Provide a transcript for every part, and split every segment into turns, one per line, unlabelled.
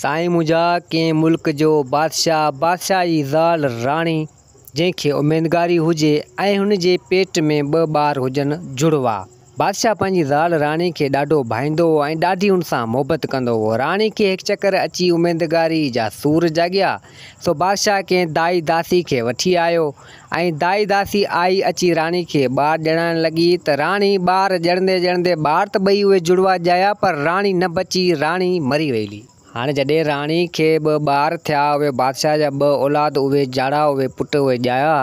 साईं मुंहिंजा कंहिं मुल्क जो बादशाह जी ज़ाल राणी जंहिंखे उमेदगारी हुजे ऐं हुन जे पेट में 2 ॿार हुजनि जुड़वा। बादशाह पंहिंजी ज़ाल राणी खे ॾाढो भाईंदो हो ऐं ॾाढी हुन सां मोहबत कंदो हो। राणी खे हिकु चकर अची उमेदगारी जा सूर जाॻिया, सो बादशाह कंहिं दाई दासी खे वठी आयो ऐं दाई दासी आई अची राणी खे ॿार ॼणाइण लॻी त राणी ॿार ॼणंदे ॼणंदे ॿार त ॿई उहे जुड़वा ॼाया, पर राणी न बची, राणी मरी वई। हाणे जॾहिं राणी खे 2 ॿार थिया, उहे बादशाह जा 2 औलाद, उहे जाड़ा, उहे पुट, उहे ॼाया,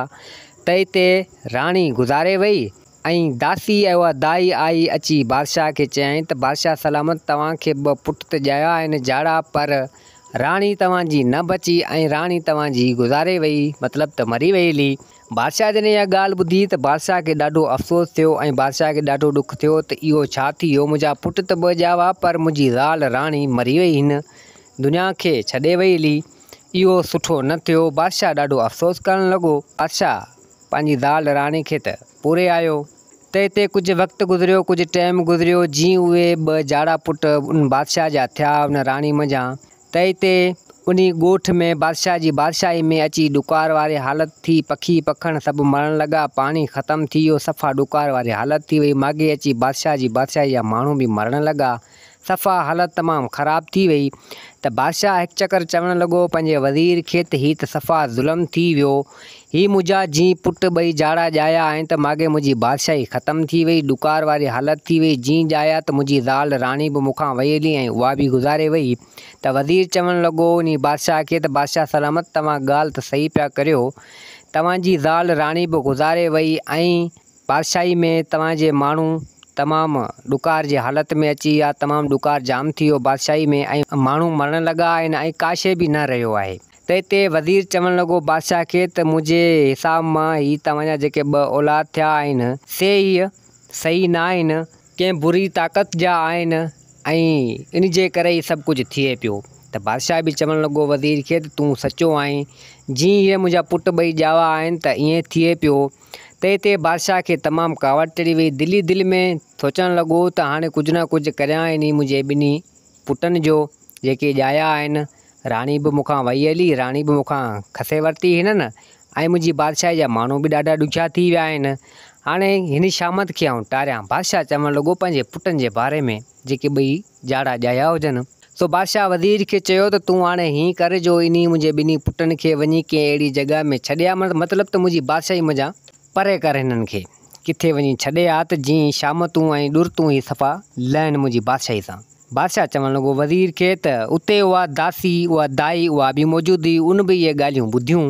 त हिते राणी गुज़ारे वई ऐं दासी ऐं उहा दाई आई अची बादशाह खे चयाईं त बादशाह सलामत, तव्हांखे 2 पुट त ॼाया आहिनि जाड़ा, पर राणी तव्हांजी न बची ऐं राणी तव्हांजी गुज़ारे वई, मतिलबु त मरी वई हली। बादशाह जॾहिं इहा ॻाल्हि ॿुधी त बादशाह खे ॾाढो अफ़सोस थियो ऐं बादशाह खे ॾाढो ॾुख थियो त इहो छा थी वियो, मुंहिंजा पुट त 2 ॼावा, पर मुंहिंजी ज़ाल राणी मरी वई, हिन दुनिया खे छॾे वई हली, इहो सुठो न थियो। बादशाह ॾाढो अफ़सोस करणु लॻो। बादशाह पंहिंजी ज़ाल राणी खे त पूरे आयो। त हिते कुझु वक़्तु गुज़रियो, कुझु टाइम गुज़रियो, जीअं उहे 2 जाड़ा पुट उन बादशाह जा थिया, उन राणी मंझां, त हिते उन ॻोठ में बादशाह जी बादशाही में अची ॾुकार वारी हालति थी। पखी पखण सभु मरण लॻा, पाणी ख़तमु थी वियो, सफ़ा ॾुकार वारी हालति थी वई। माॻे अची बादशाह जी बादशाही जा माण्हू बि मरण लॻा, सफ़ा हालति तमामु ख़राबु थी वई। त बादशाह हिकु चकर चवणु लॻो पंहिंजे वज़ीर खे त हीअ त सफ़ा ज़ुल्म थी वियो, हीअ मुंहिंजा जीअं पुट 2 जाड़ा ॼाया आहिनि त माॻे मुंहिंजी बादशाही ख़तमु थी वई, ॾुकार वारी हालति थी वई, जीअं ॼाया त मुंहिंजी ज़ाल राणी बि मूंखां वई हली ऐं उहा बि गुज़ारे वई। त वज़ीर चवणु लॻो उन बादशाह खे त बादशाह सलामत, तव्हां ॻाल्हि त सही पिया करियो, तव्हांजी ज़ाल राणी बि गुज़ारे वई ऐं बादशाही में तव्हांजे माण्हू तमामु ॾुकार जी हालति में अची विया, तमामु ॾुकार जाम थी वियो बादशाही में ऐं माण्हू मरण लॻा आहिनि ऐं काशे बि न रहियो आहे। त हिते वज़ीर चवणु लॻो बादशाह खे त मुंहिंजे हिसाब मां हीअ तव्हांजा जेके 2 औलाद थिया आहिनि से हीअ सही न आहिनि, कंहिं बुरी ताक़त जा आहिनि ऐं इन जे करे हीअ सभु कुझु थिए पियो। त बादशाह बि चवणु लॻो वज़ीर खे त तूं सचो आहीं, जीअं इहे मुंहिंजा पुट 2 ॼावा आहिनि त ईअं थिए पियो। त हिते बादशाह खे तमामु कावड़ चढ़ी वई, दिलि में सोचणु लॻो त हाणे कुझु न कुझु करियां इन मुंहिंजे 2 पुटनि जो जेके ॼाया आहिनि। राणी बि मूंखां वई हली, राणी बि मूंखां खसे वरिती हिननि ऐं मुंहिंजी बादशाही जा माण्हू बि ॾाढा ॾुखिया थी विया आहिनि, हाणे हिन शामत खे आउं टारियां। बादशाह चवणु लॻो पंहिंजे पुटनि जे बारे में जेके 2 जाड़ा ॼाया हुजनि। सो बादशाह वज़ीर खे चयो त तूं हाणे हीअं कर जो इन मुंहिंजे 2 पुटनि खे वञी कंहिं अहिड़ी जॻह में छॾिया, मतिलबु त मुंहिंजी बादशाही मंझां परे कर, हिननि खे किथे वञी छॾे आ त जीअं शामतूं ऐं ॾुरतूं ई सफ़ा लहनि मुंहिंजी बादशाही सां। बादशाह चवणु लॻो वज़ीर खे त उते उहा दासी, उहा दाई, उहा बि मौजूदु हुई, उन बि इहे ॻाल्हियूं ॿुधियूं।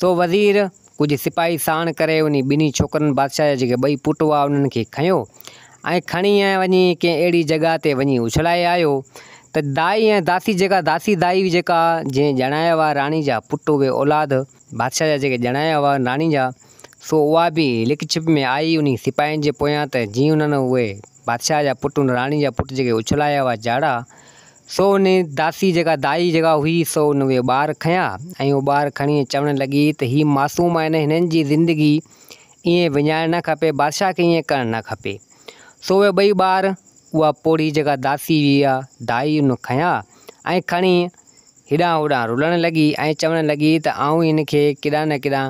सो वज़ीर कुझु सिपाही साण करे उन 2 छोकिरनि बादशाह जा जेके 2 पुट हुआ उन्हनि खे खयो ऐं खणी ऐं वञी कंहिं अहिड़ी जॻह ते वञी उछलाए आयो। त दाई ऐं दासी जेका दाई जेका जंहिं ॼणाया हुआ राणी जा पुट, उहे औलाद बादशाह जा जेके ॼणाया हुआ राणी जा, सो उहा बि लिक छिप में आई उन सिपाहियुनि जे पोयां। त जीअं उन्हनि उहे बादशाह जा पुट, उन राणी जा पुट जेके उछलाया हुआ जाड़ा, सो उन दासी जेका दाई जेका हुई, सो उन उहे ॿार खयां ऐं उहो ॿार खणी चवणु लॻी त हीअ मासूम आहिनि, हिननि जी ज़िंदगी ईअं विञाइणु न खपे, बादशाह खे ईअं करणु न खपे। सो उहे 2 ॿार उहा पोड़ी जेका दासी हुई आहे दाई, उन खयां ऐं खणी हेॾां होॾां रुलणु लॻी ऐं चवणु लॻी त आऊं हिन खे केॾां न केॾां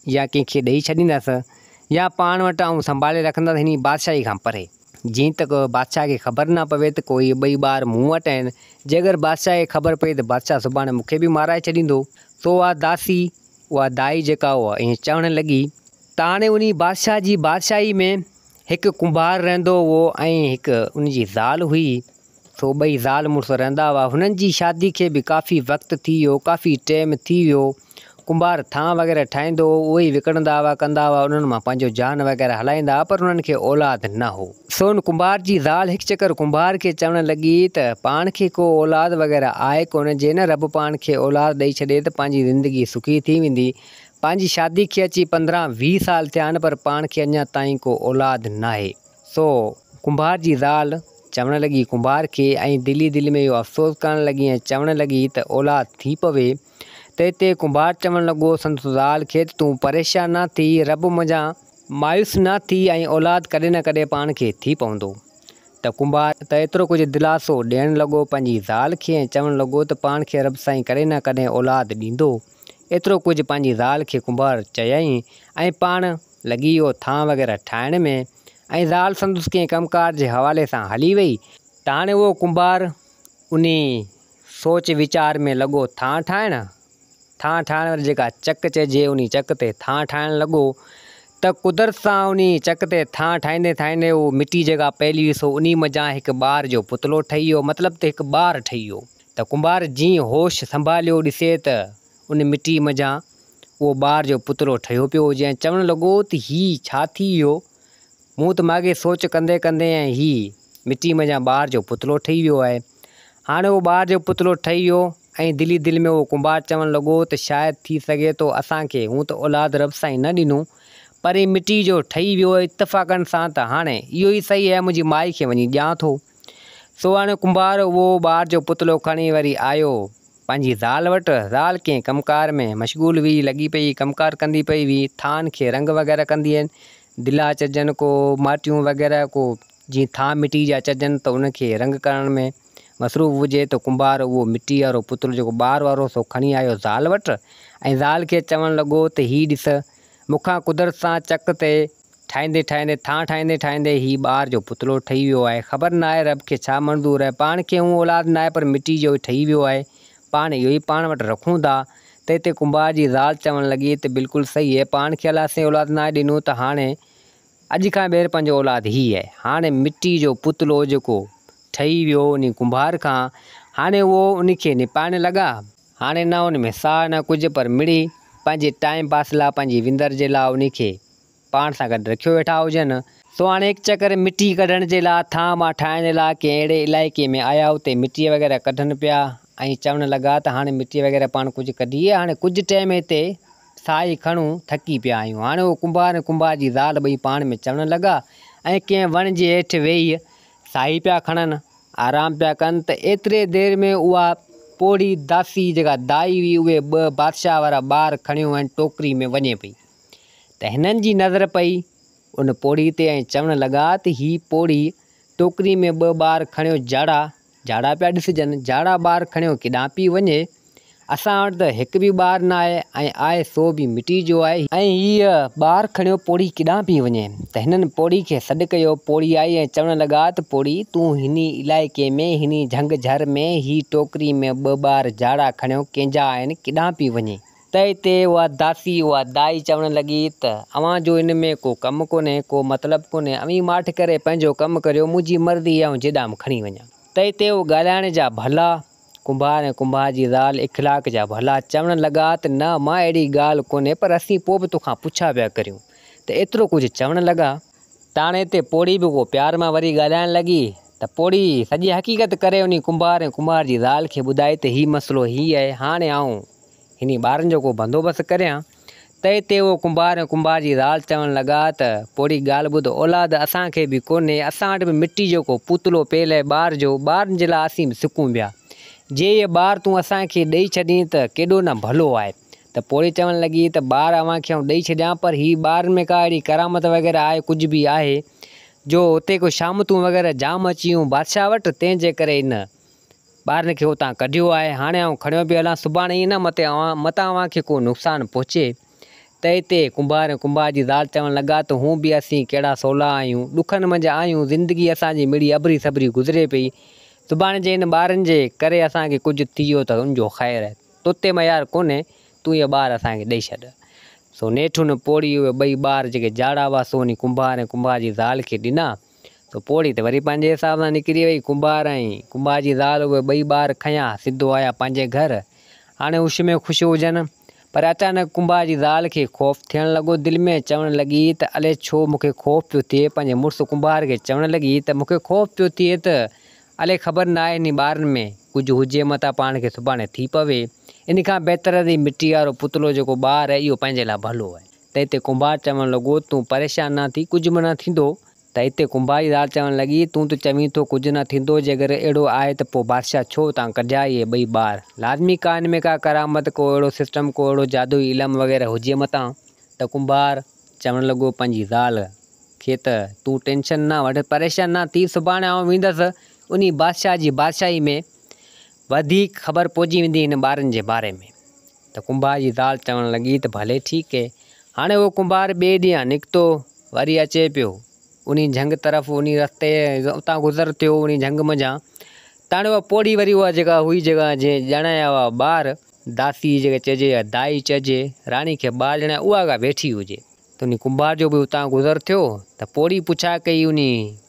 या कंहिंखे ॾेई छॾींदसि या पाण वटि आऊं संभाले रखंदसि हिन बादशाही खां परे, जीअं त बादशाह खे ख़बर न पवे त कोई 2 ॿार मूं वटि आहिनि। जे अगरि बादशाह खे ख़बर पई त बादशाह सुभाणे मूंखे बि माराए छॾींदो। सो उहा दासी, उहा दाई जेका उहा ईअं चवणु लॻी त हाणे उन बादशाह जी बादशाही में हिकु कुंभार रहंदो हुओ ऐं हिकु उनजी ज़ाल हुई। सो 2 ज़ाल मुड़ुस रहंदा हुआ। हुननि जी शादी खे बि काफ़ी वक़्तु थी वियो, काफ़ी टाइम थी वियो। कुंभार थां वग़ैरह ठाहींदो, उहे ई विकिणंदा हुआ, कंदा हुआ, उन्हनि मां पंहिंजो जान वग़ैरह हलाईंदा हुआ, पर उन्हनि खे औलाद न हो। सो उन कुंभार जी ज़ाल हिकु चकर कुंभार खे चवणु लॻी त पाण खे को औलाद वग़ैरह आहे कोन, जे न रब पाण खे औलाद ॾेई छॾे त पंहिंजी ज़िंदगी सुखी थी वेंदी। पंहिंजी शादी खे अची 15-20 साल थिया आहिनि, पर पाण खे अञा ताईं को औलाद न आहे। सो कुंभार जी ज़ाल चवणु लॻी कुंभार खे ऐं दिलि में इहो अफ़सोस करणु लॻी ऐं चवणु लॻी त औलाद थी पवे। त हिते कुंभार चवणु लॻो संदसि ज़ाल खे त तूं परेशान न थी, रब मंझां मायूस न थी ऐं औलाद कॾहिं न कॾहिं पाण खे थी पवंदो। त कुंभार त एतिरो कुझु दिलासो ॾियणु लॻो पंहिंजी ज़ाल खे ऐं चवणु लॻो त पाण खे रब साईं कॾहिं न कॾहिं औलाद ॾींदो। एतिरो कुझु पंहिंजी ज़ाल खे कुंभार चयईं ऐं पाण लॻी वियो थां वग़ैरह ठाहिण में ऐं ज़ाल संदसि कंहिं कमकार जे हवाले सां हली वई। त हाणे उहो कुंभार उन सोच वीचार में लॻो थां ठाहिण वारी जेका चक चइजे उन चक ते थां ठाहिणु लॻो त कुदरत सां उन चक ते थां ठाहींदे ठाहींदे उहो मिटी जेका पइजी सो उन मज़ा हिकु ॿार जो पुतलो ठही वियो, मतिलबु त हिकु ॿारु ठही वियो। त कुंभार जीअं होश संभालियो ॾिसे त उन मिटी मज़ा उहो ॿार जो पुतलो ठहियो पियो हुजे ऐं चवणु लॻो त हीउ छा थी वियो, मूं त माॻे सोच कंदे कंदे ऐं हीउ मिटी मज़ा ॿार जो पुतलो ठही वियो आहे। हाणे उहो ॿार जो पुतलो ठही वियो ऐं दिलि में उहो कुंभार चवणु लॻो त शायदि थी सघे थो असांखे हूं त औलाद रब साईं न ॾिनो पर ही मिटी जो ठही वियो इत्तफ़ाक़नि सां त हाणे इहो ई सही आहे, मुंहिंजी माई खे वञी ॾियां थो। सो हाणे कुंभार उहो ॿार जो पुतलो खणी वरी आयो पंहिंजी ज़ाल वटि। ज़ाल कंहिं कमकार में मशगूल हुई, लॻी पई कमकार कंदी पई हुई, थान खे रंग वग़ैरह कंदी आहिनि, दिला चजनि को माटियूं वग़ैरह को जीअं थां मिटी जा चजनि त उनखे रंग करण में मसरूफ़ हुजे। त कुंभार उहो मिटी वारो पुतलो जेको ॿार वारो सो खणी आयो ज़ाल वटि ऐं ज़ाल खे चवणु लॻो त हीउ ॾिस मूंखां कुदरत सां चक ते ठाहींदे ठाहींदे थां ठाहींदे ठाहींदे हीउ ॿार जो पुतलो ठही वियो आहे। ख़बर न आहे रब खे छा मंज़ूर आहे, पाण खे हूं औलाद न आहे पर मिटी जो ठही वियो आहे, पाण इहो ई पाण वटि रखूं था। त हिते कुंभार जी ज़ाल चवणु लॻी त बिल्कुलु सही आहे, पाण खे अलाह साईं औलाद न आहे ॾिनो त हाणे अॼु खां ॿीहर पंहिंजो औलाद हीअ आहे। हाणे मिटी जो पुतलो जेको ठही वियो उन कुंभार खां, हाणे उहो उनखे निपाइण लॻा। हाणे न उन में साह न कुझु पर मिड़ी पंहिंजे टाइम पास लाइ पंहिंजी विंदर जे लाइ उनखे पाण सां गॾु रखियो वेठा हुजनि। सो हाणे हिकु चकर मिटी कढण जे लाइ थां मां ठाहिण जे लाइ कंहिं अहिड़े इलाइक़े में आया, उते मिटी वग़ैरह कढनि पिया ऐं चवणु लॻा त हाणे मिटी वग़ैरह पाण कुझु कढी आहे, हाणे कुझु टाइम हिते साई खणूं थकी पिया आहियूं। हाणे उहो कुंभार ऐं कुंभार जी ज़ाल ॿई पाण में चवणु लॻा ऐं कंहिं वण जे हेठि वेही साई पिया खणनि, आराम पिया कनि। त एतिरे देर में उहा पोड़ी दासी जेका दाई हुई उहे ॿ बादशाह वारा ॿार खणियूं ऐं टोकरी में वञे पई। त हिननि जी नज़र पई उन पोड़ी ते ऐं चवणु लॻा त हीअ पोड़ी टोकरी में ॿ ॿार खणियो झाड़ा पिया ॾिसजनि, झाड़ा ॿार खणियो केॾांहुं पई वञे, असां वटि त हिकु बि ॿार न आहे ऐं आहे सो बि मिटी जो आहे ऐं हीअ ॿार खणियो पोड़ी केॾांहुं पई वञे। त हिननि पोड़ी खे सॾु कयो, पोड़ी आई ऐं चवणु लॻा त पोड़ी तूं हिन इलाइक़े में हिन झंग झर में ही टोकरी में ॿ ॿार झाड़ा खणियो कंहिंजा आहिनि, केॾांहुं पई वञे। त हिते उहा दासी उहा दाई चवणु लॻी त अव्हां जो हिन में को कमु कोन्हे, को मतिलबु कोन्हे, अवी माठि करे पंहिंजो कमु करियो, मुंहिंजी मर्ज़ी आहे जेॾां बि खणी वञा। त हिते उहो ॻाल्हाइण जा भला कुंभार ऐं कुंभार जी ज़ाल इख़लाक़ जा भला चवणु लॻा त न मां अहिड़ी ॻाल्हि कोन्हे पर असीं पोइ बि तोखां पुछा पिया करियूं। त एतिरो कुझु चवणु लॻा त हाणे हिते पोड़ी बि को प्यार मां वरी ॻाल्हाइण लॻी। त पोड़ी सॼी हक़ीक़त करे उन कुंभार ऐं कुंभार जी ज़ाल खे ॿुधाई त हीउ मसइलो हीअ आहे, हाणे आऊं हिन ॿारनि जो को बंदोबस्तु करियां। त हिते उहो कुंभार ऐं कुंभार जी ज़ाल चवणु लॻा त पोड़ी ॻाल्हि ॿुधो, औलाद असांखे बि कोन्हे, असां वटि बि मिटी जो को पुतलो पियल आहे ॿार जो, ॿारनि जे लाइ असीं बि सिकूं पिया, जे इहे ॿार तूं असांखे ॾेई छॾीं त केॾो न भलो आहे। त पोड़ी चवणु लॻी त ॿार अव्हांखे आउं ॾेई छॾियां पर हीअ ॿारनि में का अहिड़ी करामत वग़ैरह आहे, कुझु बि आहे जो हुते को शामतूं वग़ैरह जाम अची वियूं बादशाह वटि, तंहिंजे करे इन ॿारनि खे हुतां कढियो आहे। हाणे आउं खणियो पियो हलां, सुभाणे ईअं न मतां अव्हांखे को नुक़सानु पहुचे। त हिते कुंभार ऐं कुंभार जी ज़ाल चवणु लॻा त हूं बि असीं कहिड़ा सवला आहियूं, ॾुखनि मंझि आहियूं, ज़िंदगी असांजी मिड़ी अबरी सबरी गुज़रे पई, सुभाणे जे हिन ॿारनि जे करे असांखे कुझु थी वियो त उनजो ख़ैरु आहे, तोते मयार कोन्हे, तूं इहे ॿार असांखे ॾेई छॾ। सो नेठुनि पोड़ी उहे ॿई ॿार जेके झाड़ा हुआ सो उन कुंभार ऐं कुंभार जी ज़ाल खे ॾिना। त पोड़ी त वरी पंहिंजे हिसाब सां निकिरी वई, कुंभार ऐं कुंभार जी ज़ाल उहे ॿई ॿार खयां सिधो आया पंहिंजे घर। हाणे उश में ख़ुशि हुजनि पर अचानक कुंभार जी ज़ाल खे ख़ौफ़ थियणु लॻो दिलि में, चवणु लॻी त अले छो मूंखे ख़ौफ़ पियो थिए। पंहिंजे मुड़ुसु कुंभार खे चवणु लॻी त मूंखे ख़ौफ़ पियो थिए त अले ख़बर न आहे हिन ॿारनि में कुझु हुजे, मतां पाण खे सुभाणे थी पवे, इन खां बहितर ई मिटी वारो पुतलो जेको ॿार आहे इहो पंहिंजे लाइ भलो आहे। त हिते कुंभार चवणु लॻो तूं परेशान न थी, कुझु बि न थींदो। त हिते कुंभार जी ज़ाल चवणु लॻी तूं त चवीं थो कुझु न थींदो, जेकर अहिड़ो आहे त पोइ बादशाह छो तव्हां कढिया इहे ॿई ॿार, लाज़मी का हिन में का करामत, को अहिड़ो सिस्टम, को अहिड़ो जादुई इल्मु वग़ैरह हुजे मतां। त कुंभार चवणु लॻो पंहिंजी ज़ाल खे त तूं टेंशन ना वठ, परेशान ना थी, सुभाणे आउं वेंदुसि उन बादशाह जी बादशाही में वधीक ख़बर पहुची वेंदी हिन ॿारनि जे बारे में। त कुंभार जी ज़ाल चवणु लॻी त भले ठीकु आहे। हाणे उहो कुंभार ॿिए ॾींहुं निकितो, वरी अचे पियो उन झंग तरफ़, उन रस्ते उतां गुज़र थियो उन झंग मञा। त हाणे उहा पोड़ी वरी उहा जेका हुई जेका जंहिं ॼाणाया हुआ ॿार, दासी जेके चइजे या दाई चइजे, राणी खे ॿार ॼाणाया, उहा का वेठी हुजे। त उन कुंभार जो बि उतां गुज़र थियो त पोड़ी पुछा कई उन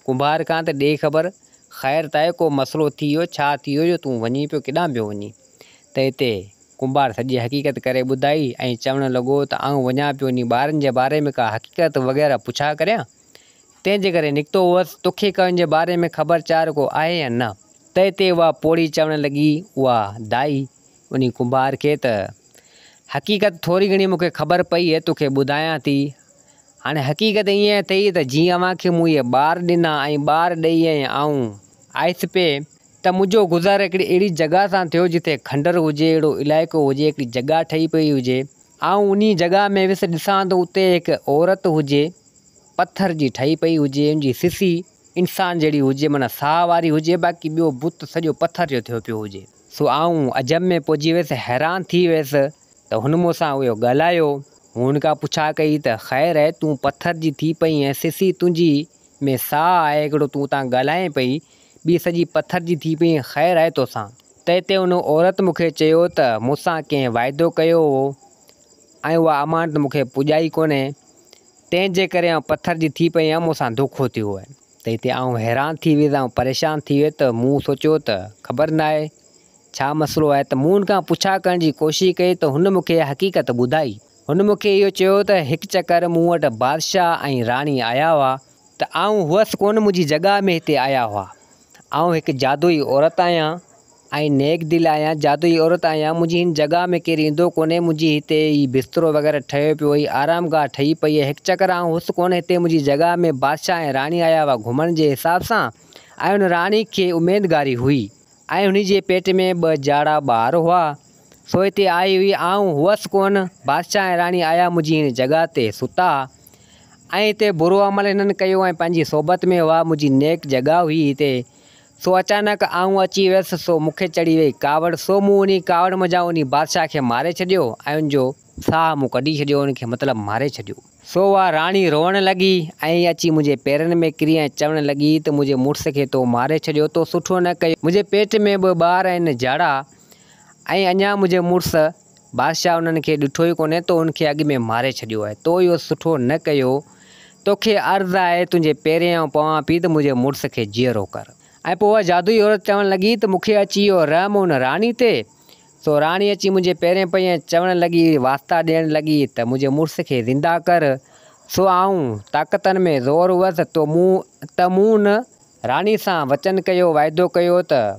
कुंभार खां त ॾे ख़बर, ख़ैर त आहे, को मसइलो थी वियो, छा थी वियो जो तूं वञी पियो, केॾांहुं पियो वञी? त हिते कुंभार सॼी हक़ीक़त करे ॿुधाई ऐं चवणु लॻो त आउं वञा पियो इन ॿारनि जे बारे में का हक़ीक़त वग़ैरह पुछा करियां, तंहिंजे करे निकितो हुअसि, तोखे का इन जे बारे में ख़बरचार को आहे या न? त हिते उहा पोड़ी चवणु लॻी, उहा दाई उन कुंभार खे त हक़ीक़त थोरी घणी मूंखे ख़बर पई आहे, तोखे ॿुधायां थी। हाणे हक़ीक़त ईअं अथई त जीअं अव्हांखे मूं इहे ॿार ॾिना ऐं ॿार ॾेई ऐं आउं आयुसि पिए त मुंहिंजो गुज़ार हिकिड़ी अहिड़ी जॻह सां थियो जिते खंडर हुजे, अहिड़ो इलाइक़ो हुजे, हिकिड़ी जॻह ठही पई हुजे। आउं उन जॻह में वियुसि, ॾिसां त उते हिकु औरत हुजे, पथर जी ठही पई हुजे, उनजी सिसी इंसान जहिड़ी हुजे, माना साह वारी हुजे, बाक़ी ॿियो बुत सॼो पथर जो थियो पियो हुजे। सो आउं अजब में पहुची वियुसि, हैरान थी वियुसि। त हुन मूंसां उहो ॻाल्हायो, हुन खां पुछा कई त ख़ैर आहे, तूं पथर जी थी पई ऐं सिसी तुंहिंजी में साह आहे, हिकिड़ो तूं उतां ॻाल्हाए पई, ॿी सॼी पथर जी थी पई, ख़ैर आहे तोसां? त हिते हुन औरत मूंखे चयो त मूंसां कंहिं वाइदो कयो हो ऐं उहा अमानत मूंखे पुॼाई कोन्हे, तंहिंजे करे आउं पथर जी थी पई आहियां, मूंसां धोखो थियो आहे। त हिते आउं हैरान थी वियुसि, आउं परेशान थी वियुसि। त मूं सोचियो त ख़बर न आहे छा मसइलो आहे, त मूं हुन खां पुछा करण जी कोशिशि कई त हुन मूंखे हक़ीक़त ॿुधाई। हुन मूंखे इहो चयो त हिकु चकर मूं वटि बादशाह ऐं राणी आया हुआ, त आउं हुअसि कोन, मुंहिंजी जॻह में हिते आया हुआ। आउं हिकु जादुई औरत आहियां ऐं नेक दिलि आहियां, जादुई औरत आहियां, मुंहिंजी हिन जॻह में केरु ईंदो कोन्हे, मुंहिंजी हिते ई बिस्तरो वग़ैरह ठहियो पियो, ही आराम गाह ठही पई आहे। हिकु चकर आउं हुअसि कोन, हिते मुंहिंजी जॻह में बादशाह ऐं राणी आया हुआ घुमण जे हिसाब सां, ऐं हुन राणी खे उमेदगारी हुई ऐं हुन जे पेट में 2 जाड़ा ॿार हुआ। सो हिते आई हुई, आउं हुअसि कोन, बादशाह ऐं राणी आया मुंहिंजी हिन जॻह ते सुता ऐं हिते बुरो अमल हिननि कयो ऐं पंहिंजी सोबत में हुआ, मुंहिंजी नेक जॻह हुई हिते। सो अचानक आउं अची वियुसि, सो मूंखे चढ़ी वई कावड़, सो मूं उन कावड़ मञा उन बादशाह खे मारे छॾियो ऐं उनजो साह मूं कढी छॾियो, उनखे मतिलबु मारे छॾियो। सो उहा राणी रोअण लॻी ऐं अची मुंहिंजे पेरनि में किरी ऐं चवणु लॻी त मुंहिंजे मुड़ुस खे तो मारे छॾियो, तो सुठो न कयो, मुंहिंजे पेट में 2 ॿार आहिनि जाड़ा ऐं अञा मुंहिंजे मुड़ुस बादशाह उन्हनि खे ॾिठो ई कोन्हे, तो उनखे अॻु में मारे छॾियो आहे, तो इहो सुठो न कयो, तोखे अर्ज़ु आहे तुंहिंजे पेरें आउं पवां पई त मुंहिंजे मुड़ुस खे जीअरो कर। ऐं पोइ उहा जादुई औरत चवणु लॻी त मूंखे अची वियो रहम हुन राणी ते। सो राणी अची मुंहिंजे पेरें पई ऐं चवणु लॻी, वास्ता ॾियणु लॻी त मुंहिंजे मुड़ुस खे ज़िंदा कर। सो आउं ताक़तनि में ज़ोर हुअसि, त मूं न राणी सां वचन कयो, वाइदो कयो त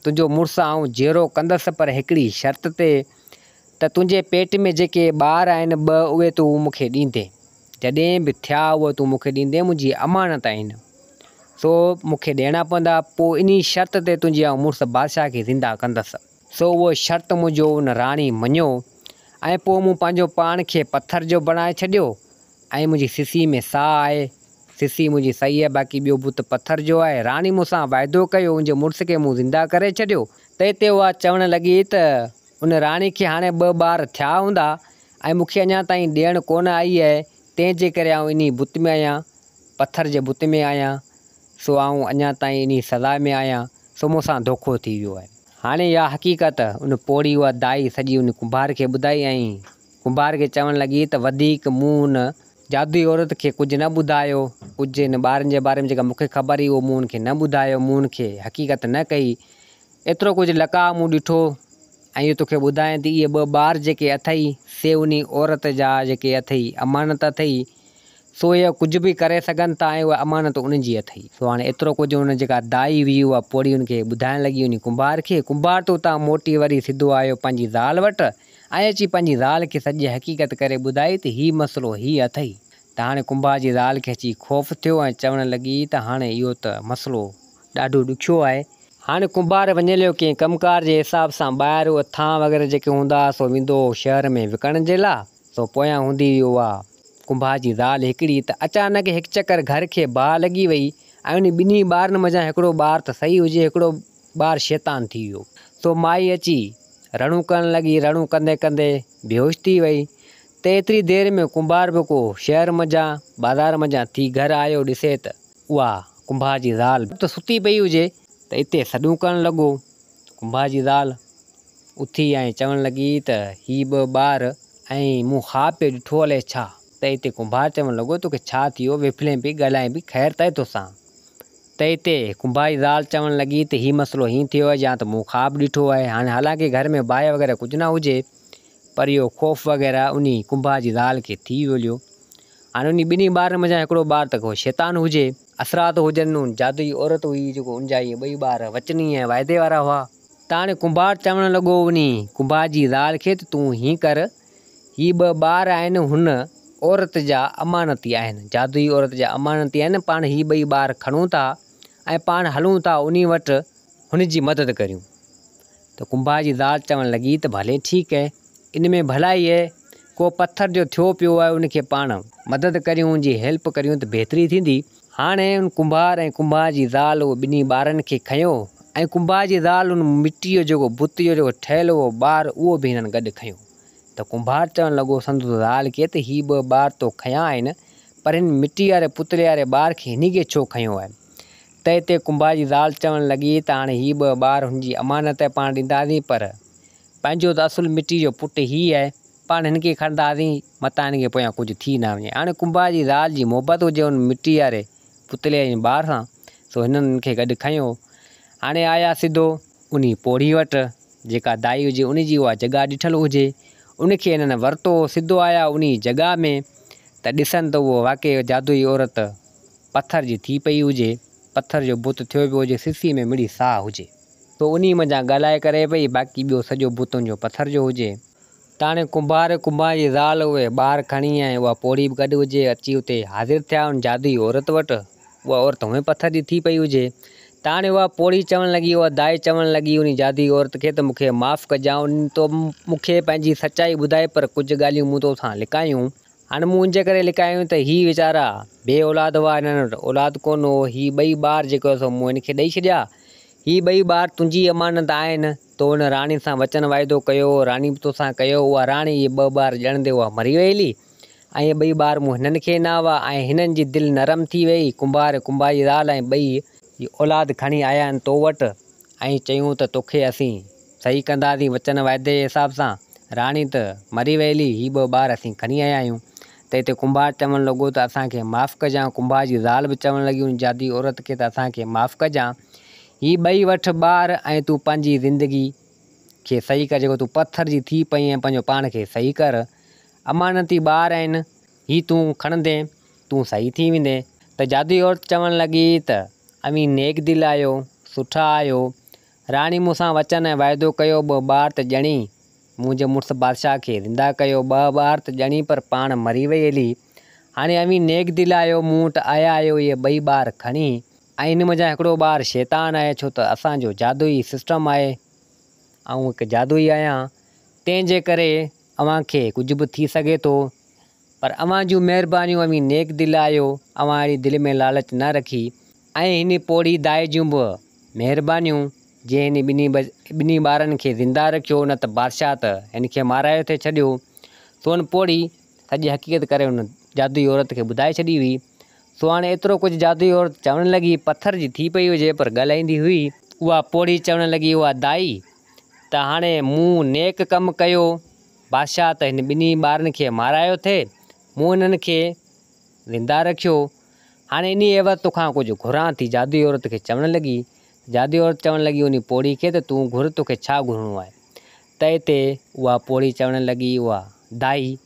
तुंहिंजो मुड़ुस आउं जीअरो कंदसि, पर हिकिड़ी शर्त ते, त तुंहिंजे पेट में जेके ॿार आहिनि 2 उहे तूं मूंखे ॾींदे, जॾहिं बि थिया उहे तूं मूंखे ॾींदे, मुंहिंजी अमानत आहिनि, सो मूंखे ॾियणा पवंदा, पोइ इन शर्त ते तुंहिंजी आउं मुड़ुस बादशाह खे ज़िंदा कंदसि। सो उहो शर्त मुंहिंजो उन राणी मञियो ऐं पोइ मूं पंहिंजो पाण खे पथर जो बणाए छॾियो ऐं मुंहिंजी सिसी में साह आहे, सिसी मुंहिंजी सही आहे, बाक़ी ॿियो बुत पथर जो आहे। राणी मूंसां वाइदो कयो, मुंहिंजे मुड़ुस खे मूं ज़िंदा करे छॾियो। त हिते उहा चवणु लॻी त उन राणी खे हाणे 2 ॿार थिया हूंदा ऐं मूंखे अञा ताईं ॾियणु कोन आई आहे, तंहिंजे करे आउं इन बुत में आहियां, पथर जे बुत में आहियां। सो आउं अञा ताईं इन सज़ा में आहियां, सो मूंसां धोखो थी वियो आहे। हाणे इहा हक़ीक़त उन पोड़ी उहा दाई सॼी उन कुंभार खे ॿुधाई ऐं कुंभार खे चवणु लॻी त वधीक मूं उन जादुई औरत खे कुझु न ॿुधायो, कुझु हिन ॿारनि जे बारे में जेका मूंखे ख़बर हुई उहो मूं उनखे न ॿुधायो, मूं उनखे हक़ीक़त न कई, एतिरो कुझु लका मूं ॾिठो ऐं इहो तोखे ॿुधायां थी, इहे 2 ॿार जेके अथई से उन औरत जा जेके अथई अमानत अथई, सो इहे कुझु बि करे सघनि था ऐं उहा अमानत उन्हनि जी अथई। सो हाणे एतिरो कुझु उन जेका दाई हुई उहा पोड़ी उनखे ॿुधाइणु लॻी उन कुंभार खे। कुंभार तो उतां मोटी वरी सिधो आयो पंहिंजी ज़ाल वटि ऐं अची पंहिंजी ज़ाल खे सॼी हक़ीक़त करे ॿुधाई त हीउ मसइलो हीउ अथई। त हाणे कुंभार जी ज़ाल खे अची ख़ौफ़ थियो ऐं चवणु लॻी त हाणे इहो त मसइलो ॾाढो ॾुखियो आहे। हाणे कुंभार वञे लियो कंहिं कमकार जे हिसाब सां ॿाहिरि, उहे थां वग़ैरह जेके हूंदा सो वेंदो शहर में विकण जे लाइ। सो पोयां हूंदी हुई उहा कुंभार जी ज़ाल हिकिड़ी त अचानक हिकु चकर घर खे बाहि लॻी वई ऐं उन ॿिन्ही ॿारनि मज़ा हिकिड़ो ॿारु त सही हुजे, हिकिड़ो ॿारु शैतान थी वियो। सो माई अची रणू करणु लॻी, रणू कंदे कंदे बेहोश थी वई। त एतिरी देरि में कुंभार बि को शहर मज़ा बाज़ार मज़ा थी घर आयो, ॾिसे त उहा कुंभार जी ज़ाल त सुती पई हुजे। त हिते सॾूं करणु लॻो। कुंभार जी ज़ाल उथी ऐं चवणु लॻी त ही ॿ ॿार ऐं मूं ख़्वाब पियो ॾिठो हले छा। त हिते कुंभार चवणु लॻो तोखे छा थियो, विफले पई ॻाल्हाए पई, ख़ैरु त तोसां। त हिते कुंभार जी ज़ाल चवणु लॻी त हीउ मसइलो हीअं थियो आहे या त मूं ख़्वाब ॾिठो आहे। हाणे हालांकि घर में बाहि वग़ैरह कुझु न हुजे, पर इहो ख़ौफ़ वग़ैरह उन कुंभार जी ज़ाल खे थी वियो। हाणे उन ॿिन्ही ॿारनि मज़ा हिकिड़ो ॿारु त को शैतान हुजे, असरात हुजनि, जादुई औरत हुई जेको उन जा इहे ॿई ॿार वचनी ऐं वाइदे वारा हुआ। त हाणे कुंभार चवणु लॻो उन कुंभार जी ज़ाल खे त तूं हीअं कर, ही ॿ ॿार आहिनि हुन औरत जा अमानती आहिनि, जादुई औरत जा अमानती आहिनि। पाण ही ॿई ॿार खणूं था ऐं पाण हलूं था उन वटि हुन जी मदद करियूं। त कुंभार जी ज़ाल चवणु लॻी त भले ठीकु आहे, इन में भलाई आहे, को पथर जो थियो पियो आहे उनखे पाण मदद करियूं, उनजी हेल्प करियूं त बहितरी थींदी। हाणे उन कुंभार ऐं कुंभार जी ज़ाल उहो ॿिन्ही ॿारनि खे खंयो ऐं कुंभार जी ज़ाल उन मिटीअ जो जेको बुत जो जेको ठहियलु उहो ॿारु उहो बि हिननि गॾु खंयो। त कुंभार चवणु लॻो संदसि ज़ाल खे त ही ॿ ॿार तो खयां आहिनि, पर हिन मिटी वारे पुतले वारे ॿार खे हिन खे छो खंयो आहे। त हिते कुंभार जी ज़ाल चवणु लॻी त हाणे ही ॿ ॿार हुनजी अमानत पाण ॾींदासीं, पर पंहिंजो त असुलु मिटी जो पुटु हीउ आहे, पाण हिन खे खणंदासीं, मतां हिन खे पोयां कुझु थी न वञे। हाणे कुंभार जी ज़ाल जी मोहबत हुजे उन मिटी वारे पुतले जे ॿार सां, सो हिननि खे गॾु खंयो। हाणे आया सिधो उन पोड़ी वटि, जेका दाई हुजे उन जी उहा जॻह ॾिठल हुजे, उनखे हिननि वरितो। सिधो आया उन जॻह में त ॾिसनि त उहो वाक़ई जादुई औरत पथर जी थी पई हुजे, पथर जो बुत थियो पियो हुजे, सिसी में मिड़ी साह हुजे। तो उन मज़ा ॻाल्हाए करे पई, बाक़ी ॿियो सॼो बुत जो पथर जो हुजे। त हाणे कुंभार जी ज़ाल उहे ॿार खणी ऐं उहा पोड़ी बि गॾु हुजे, अची उते हाज़िर थिया उन जादुई औरत वटि। उहा औरत हुअं पथर जी थी पई हुजे। त हाणे उहा पोड़ी चवणु लॻी, उहा दाई चवणु लॻी उन जादुई औरत खे त मूंखे माफ़ु कजांइ, तो मूंखे पंहिंजी सचाई ॿुधाए, पर कुझु ॻाल्हियूं मूं तोसां लिकायूं। हाणे मूं इन करे लिकायूं त ही वीचारा बे औलाद हुआ, हिननि वटि औलाद कोन हो। ही ॿई ॿार जेको सो मूं हिनखे ॾेई छॾिया। ही ॿई ॿार तुंहिंजी अमानत आहिनि, तो हुन राणी सां वचन वाइदो कयो, राणी बि तोसां कयो। उहा राणी इहे ॿ ॿार ॼणंदे उहा मरी वई हली ऐं इहे ॿई ॿार मूं हिननि खे न हुआ ऐं हिननि जी दिलि नरम थी वई। कुंभार जी ज़ाल ऐं ॿई औलाद खणी आया आहिनि तो वटि ऐं चयूं त तोखे असीं सही कंदासीं वचन वाइदे जे हिसाब सां, राणी त मरी वई हली, ही ॿ ॿार असीं खणी आया आहियूं। त हिते कुंभार चवणु लॻो त असांखे माफ़ु कजां। कुंभार जी ज़ाल बि चवणु लॻी उन जादुई औरत खे त असांखे माफ़ु कजां, ही ॿई वठि ॿार ऐं तूं पंहिंजी ज़िंदगी खे सही कर, जेको तूं पथर जी थी पई ऐं पंहिंजो पाण खे सही कर। अमानती ॿार आहिनि, ही तूं खणंदे तूं सही थी वेंदे। त जादुई औरत चवणु लॻी त अमीं नेक दिलि आहियो, सुठा आहियो, राणी मूंसां वचन ऐं वाइदो कयो, ॿ ॿार त ॼणी मुंहिंजे मुड़ुसु बादशाह खे ज़िंदा कयो, ॿ ॿार त ॼणी पर पाण मरी वई हली। हाणे अमीं नेक दिलि आहियो, मूं वटि आया आहियो इहे ॿई ॿार खणी ऐं हिन मज़ा हिकिड़ो ॿारु शैतान आहे, छो त असांजो जादुई सिस्टम आहे, ऐं हिकु जादुई आहियां, तंहिंजे करे अव्हांखे कुझु बि थी सघे थो। पर अव्हां जूं महिरबानियूं, अमीं नेक दिलि आहियो, अव्हां अहिड़ी दिलि में लालच न रखी ऐं हिन पोड़ी दाई जूं बि महिरबानियूं, जे हिन ॿिन्ही ॿारनि खे ज़िंदा रखियो, न त बादशाह त हिन खे माराए थे छॾियो। सो हुन पोड़ी सॼी हक़ीक़त करे हुन जादुई औरत खे ॿुधाए छॾी हुई। सो हाणे एतिरो कुझु जादुई औरत चवणु लॻी, पथर जी थी पई हुजे पर ॻाल्हाईंदी हुई। उहा पोड़ी चवणु लॻी, उहा दाई त हाणे मूं नेक कमु कयो, बादशाह त हिन ॿिन्ही ॿारनि खे मारायो थे, मूं हिननि खे ज़िंदा रखियो, हाणे इन एवज़ तोखां कुझु घुरां थी। जादुई औरत खे चवणु लॻी, जादुई औरत चवणु लॻी उन पोड़ी खे त तूं घुर, तोखे छा घुरिणो आहे। त हिते उहा पोड़ी चवणु लॻी, उहा दाई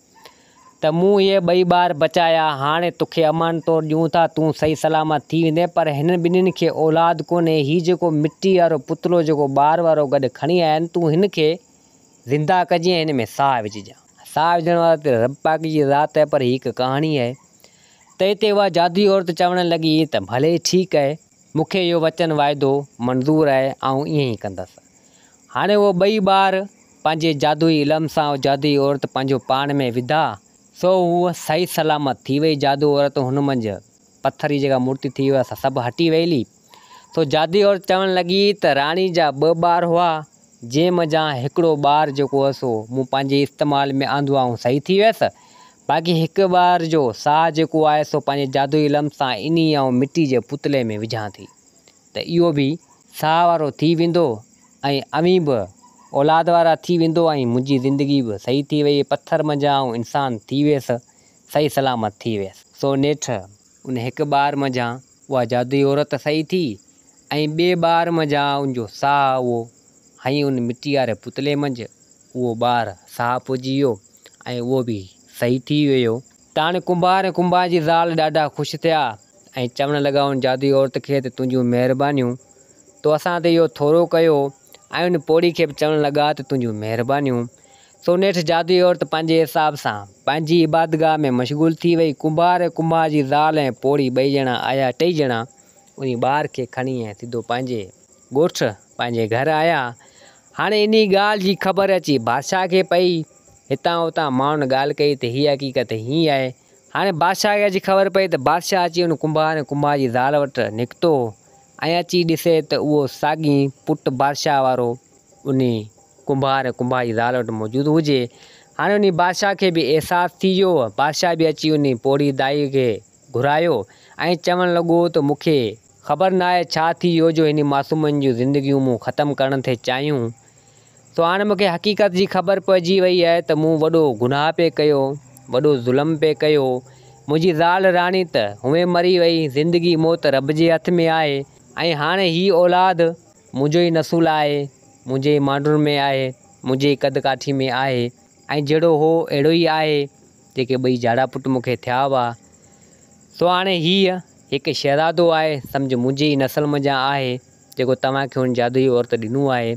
त मूं इहे ॿई ॿार बचाया, हाणे तोखे अमान तौर ॾियूं था, तूं सही सलामत थी वेंदे, पर हिन ॿिन्हिनि खे औलाद कोन्हे। हीउ जेको मिटी वारो पुतलो जेको ॿार वारो गॾु खणी आया आहिनि, तूं हिन खे ज़िंदा कजांइ, हिन में साह विझजांइ। साह विझण वारा त रब पाक जी ज़ात आहे, पर ही हिकु कहाणी आहे। त हिते उहा जादुई औरत चवणु लॻी त भले ठीकु आहे, मूंखे इहो वचन वाइदो मंज़ूरु आहे, ऐं ईअं ई कंदसि। हाणे उहो ॿई ॿार पंहिंजे जादुई इल्म सां जादुई औरत पंहिंजो पाण में विधा, सो उहा सही सलामत थी वई जादू औरत। हुन मंझि पत्थर जी जेका मूर्ति थी हुआ सभु हटी वेली। सो जादू औरत चवणु लॻी त राणी जा 2 ॿार हुआ, जंहिं मंझां हिकिड़ो ॿारु जेको हुअसि सो मूं पंहिंजे इस्तेमाल में आंदो ऐं सही थी वियसि। बाक़ी हिकु ॿार जो साह जेको आहे सो पंहिंजे जादुई इल्म सां इन ऐं मिटी जे पुतले में विझां थी, त इहो बि साह वारो थी वेंदो ऐं अवीं बि औलाद वारा थी वेंदो ऐं मुंहिंजी ज़िंदगी बि सही थी वई। पत्थर मंझां ऐं इंसान थी वियसि, सही सलामत थी वियसि। सो नेठि उन हिकु ॿार मंझां उहा जादुई औरत सही थी ऐं ॿिए ॿार मंझां उनजो साह उहो हई उन मिटी वारे पुतले मंझि उहो ॿारु साह पुॼी वियो ऐं उहो बि सही थी वियो। त हाणे कुंभार ऐं कुंभार जी ज़ाल ॾाढा ख़ुशि थिया ऐं चवणु लॻा उन जादुई औरत खे त तुंहिंजियूं महिरबानियूं, तो असां ते इहो थोरो कयो। ऐं उन पोड़ी खे बि चवणु लॻा त तुंहिंजियूं महिरबानियूं। सो नेठि जादुई औरत पंहिंजे हिसाब सां पंहिंजी इबादगाह में मशगूल थी वई। कुंभार ऐं कुंभार जी ज़ाल ऐं पोड़ी 2 ॼणा आया, 3 ॼणा उन ॿार खे खणी ऐं सिधो पंहिंजे ॻोठ पंहिंजे घर आया। हाणे इन ॻाल्हि जी ख़बर अची बादशाह खे पई। हितां हुतां माण्हुनि ॻाल्हि कई त हीअ हक़ीक़त हीअं आहे। हाणे बादशाह खे अची ख़बर पई त बादशाह अची उन कुंभार ऐं कुंभार जी ज़ाल वटि निकितो ऐं अची ॾिसे त उहो साॻी पुटु बादशाह वारो उन कुंभार ऐं कुंभार जी ज़ाल वटि मौजूदु हुजे। हाणे उन बादशाह खे बि अहसासु थी वियो। बादशाह बि अची उन पोड़ी दाई खे घुरायो ऐं चवणु लॻो त मूंखे ख़बर न आहे छा थी वियो जो हिन मासूमनि जूं ज़िंदगियूं मूं ख़तमु करण थे चाहियूं। सो हाणे मूंखे हक़ीक़त जी ख़बर पइजी वई आहे त मूं वॾो गुनाह पे कयो, वॾो ज़ुल्म पे कयो। मुंहिंजी ज़ाल राणी त हुए मरी वई, ज़िंदगी मौत रब जे हथ में आहे ऐं हाणे ही औलाद मुंहिंजो ई नसूल आहे, मुंहिंजे ई मांडुनि में आहे, मुंहिंजे ई कद काठी में आहे ऐं जहिड़ो हो अहिड़ो ई आहे। जेके 2 झाड़ा पुट मूंखे थिया हुआ, सो हाणे हीअ हिकु शहज़ादो आहे, सम्झ मुंहिंजे ई नसल मंझां आहे, जेको तव्हांखे हुन जादुई औरत ॾिनो आहे।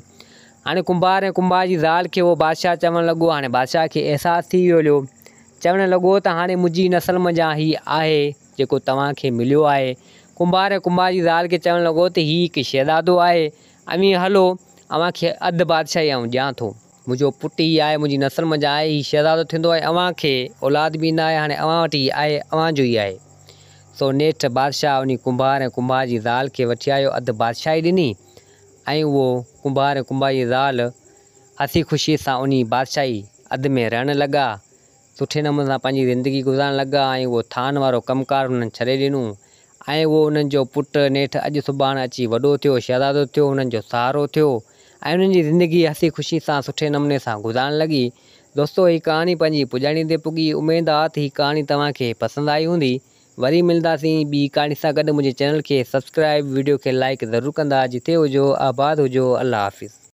हाणे कुंभार ऐं कुंभार जी ज़ाल खे उहो बादशाह चवणु लॻो। हाणे बादशाह खे अहसासु थी वियो, चवणु लॻो त हाणे मुंहिंजी नसल मंझां ही आहे जेको तव्हांखे मिलियो आहे। कुंभार ऐं कुंभार जी ज़ाल खे चवणु लॻो त ही हिकु शहज़ादो आहे, अवी हलो अव्हांखे अधु बादशाही आऊं ॾियां थो। मुंहिंजो पुटु ई आहे, मुंहिंजी नसल मंझां आहे, ही शहज़ादो थींदो ऐं अव्हांखे औलाद बि न आहे, हाणे अव्हां वटि ई आहे, अव्हांजो ई आहे। सो नेठि बादशाह उन कुंभार ऐं कुंभार जी ज़ाल खे वठी आयो, अधु बादशाही ॾिनी ऐं उहो कुंभार ऐं कुंभार जी ज़ाल हसी ख़ुशी सां उन बादशाही अधु में रहणु लॻा, सुठे नमूने सां पंहिंजी ज़िंदगी गुज़ारणु लॻा ऐं उहो थान वारो कमुकारु हुननि छॾे ॾिनो ऐं उहो उन्हनि जो पुटु नेठि अॼु सुभाणे अची वॾो थियो, शहज़ादो थियो, उन्हनि जो सहारो थियो ऐं उन्हनि जी ज़िंदगी हसी ख़ुशी सां सुठे नमूने सां गुज़ारणु लॻी। दोस्तो, हीअ कहाणी पंहिंजी पुॼाणी ते पुॻी। उमेदु आहे त हीअ कहाणी तव्हांखे पसंदि आई हूंदी। वरी मिलंदासीं ॿी कहाणी सां गॾु। मुंहिंजे चैनल खे सब्सक्राइब, वीडियो खे लाइक ज़रूरु कंदा। जिते हुजो आबाद हुजो। अल्लाह हाफ़िज़।